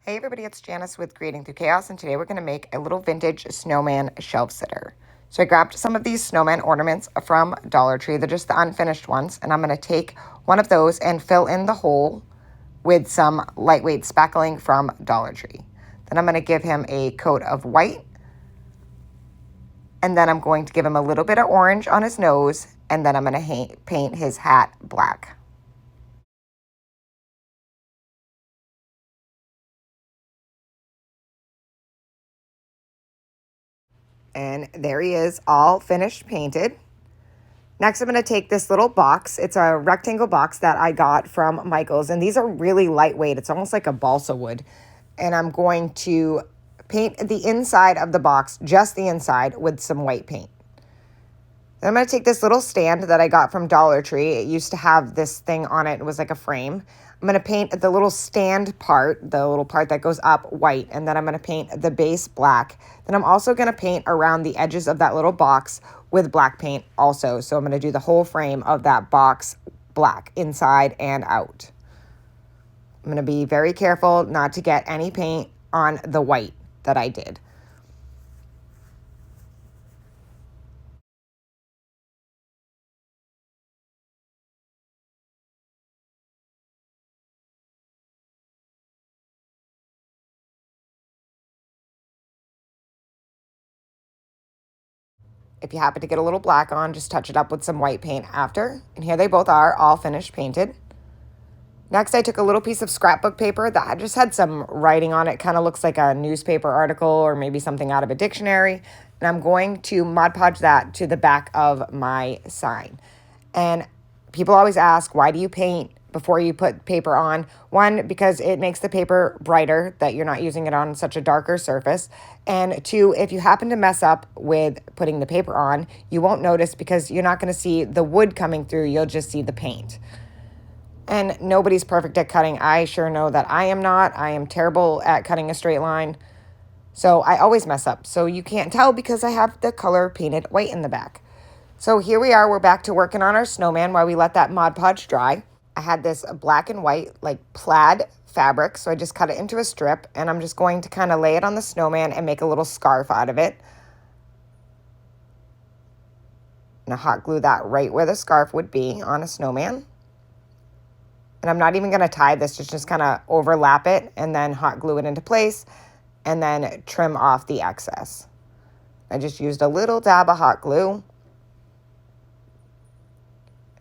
Hey everybody, it's Janice with Creating Through Chaos, and today we're going to make a little vintage snowman shelf sitter. So I grabbed some of these snowman ornaments from Dollar Tree. They're just the unfinished ones, and I'm going to take one of those and fill in the hole with some lightweight spackling from Dollar Tree. Then I'm going to give him a coat of white, and then I'm going to give him a little bit of orange on his nose, and then I'm going to paint his hat black. And there he is, all finished painted. Next, I'm going to take this little box. It's a rectangle box that I got from Michael's, and these are really lightweight. It's almost like a balsa wood. And I'm going to paint the inside of the box, just the inside, with some white paint. Then I'm going to take this little stand that I got from Dollar Tree. It used to have this thing on it. It was like a frame. I'm going to paint the little stand part, the little part that goes up, white, and then I'm going to paint the base black. Then I'm also going to paint around the edges of that little box with black paint also. So I'm going to do the whole frame of that box black, inside and out. I'm going to be very careful not to get any paint on the white that I did. If you happen to get a little black on, just touch it up with some white paint after. And here they both are, all finished painted. Next, I took a little piece of scrapbook paper that just had some writing on it. Kind of looks like a newspaper article or maybe something out of a dictionary. And I'm going to Mod Podge that to the back of my sign. And people always ask, why do you paint before you put paper on? One, because it makes the paper brighter, that you're not using it on such a darker surface. And two, if you happen to mess up with putting the paper on, you won't notice because you're not going to see the wood coming through. You'll just see the paint. And nobody's perfect at cutting. I sure know that I am not. I am terrible at cutting a straight line. So I always mess up. So you can't tell because I have the color painted white in the back. So here we are. We're back to working on our snowman while we let that Mod Podge dry. I had this black and white like plaid fabric. So I just cut it into a strip. And I'm just going to kind of lay it on the snowman and make a little scarf out of it. And hot glue that right where the scarf would be on a snowman. And I'm not even going to tie this, just kind of overlap it and then hot glue it into place and then trim off the excess. I just used a little dab of hot glue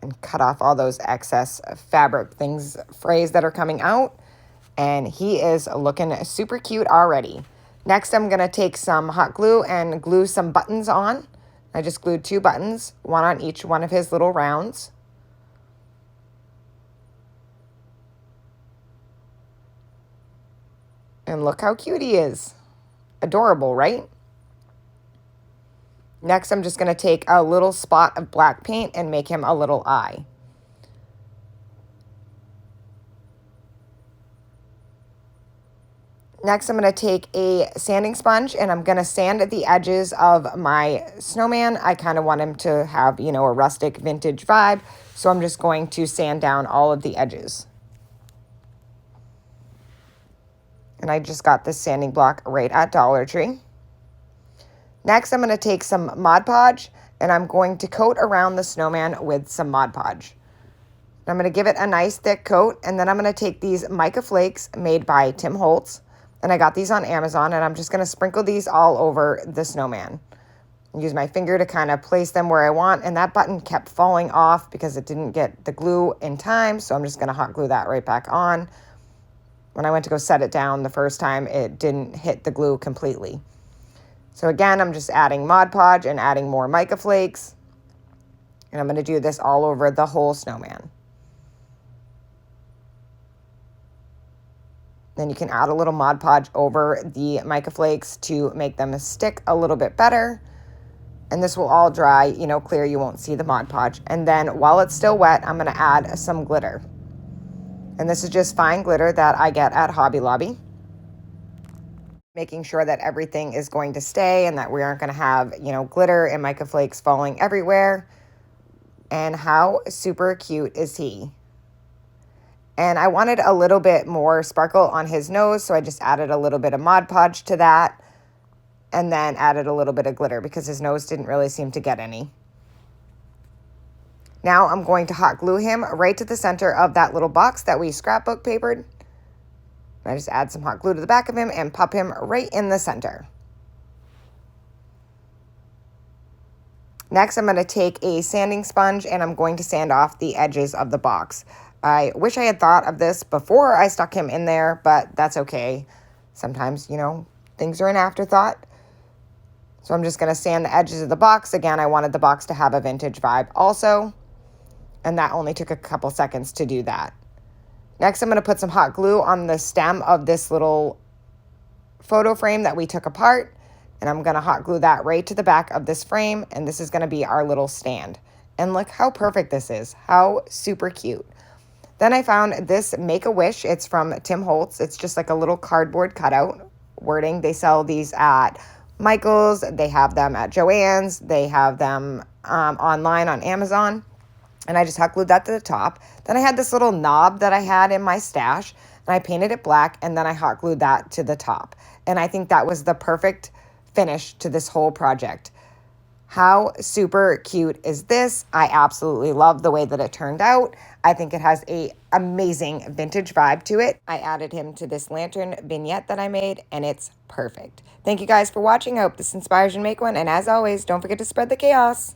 and cut off all those excess fabric things, frays that are coming out. And he is looking super cute already. Next, I'm going to take some hot glue and glue some buttons on. I just glued 2 buttons, one on each one of his little rounds. And look how cute he is. Adorable, right? Next, I'm just going to take a little spot of black paint and make him a little eye. Next, I'm going to take a sanding sponge and I'm going to sand the edges of my snowman. I kind of want him to have, a rustic vintage vibe. So I'm just going to sand down all of the edges. And I just got this sanding block right at Dollar Tree. Next, I'm going to take some Mod Podge and I'm going to coat around the snowman with some Mod Podge. I'm going to give it a nice thick coat, and then I'm going to take these mica flakes made by Tim Holtz, and I got these on Amazon, and I'm just going to sprinkle these all over the snowman. Use my finger to kind of place them where I want, and that button kept falling off because it didn't get the glue in time, so I'm just going to hot glue that right back on. When I went to go set it down the first time, it didn't hit the glue completely. So again, I'm just adding Mod Podge and adding more mica flakes. And I'm going to do this all over the whole snowman. Then you can add a little Mod Podge over the mica flakes to make them stick a little bit better. And this will all dry, clear. You won't see the Mod Podge. And then while it's still wet, I'm going to add some glitter. And this is just fine glitter that I get at Hobby Lobby. Making sure that everything is going to stay and that we aren't going to have, glitter and mica flakes falling everywhere. And how super cute is he? And I wanted a little bit more sparkle on his nose, so I just added a little bit of Mod Podge to that, and then added a little bit of glitter because his nose didn't really seem to get any. Now I'm going to hot glue him right to the center of that little box that we scrapbook papered. I just add some hot glue to the back of him and pop him right in the center. Next, I'm going to take a sanding sponge and I'm going to sand off the edges of the box. I wish I had thought of this before I stuck him in there, but that's okay. Sometimes, you know, things are an afterthought. So I'm just going to sand the edges of the box. Again, I wanted the box to have a vintage vibe also, and that only took a couple seconds to do that. Next, I'm going to put some hot glue on the stem of this little photo frame that we took apart, and I'm going to hot glue that right to the back of this frame, and this is going to be our little stand. And look how perfect this is. How super cute. Then I found this Make-A-Wish. It's from Tim Holtz. It's just like a little cardboard cutout wording. They sell these at Michael's. They have them at Joann's. They have them online on Amazon. And I just hot glued that to the top. Then I had this little knob that I had in my stash, and I painted it black, and then I hot glued that to the top. And I think that was the perfect finish to this whole project. How super cute is this? I absolutely love the way that it turned out. I think it has a amazing vintage vibe to it. I added him to this lantern vignette that I made, and it's perfect. Thank you guys for watching. I hope this inspires you to make one. And as always, don't forget to spread the chaos.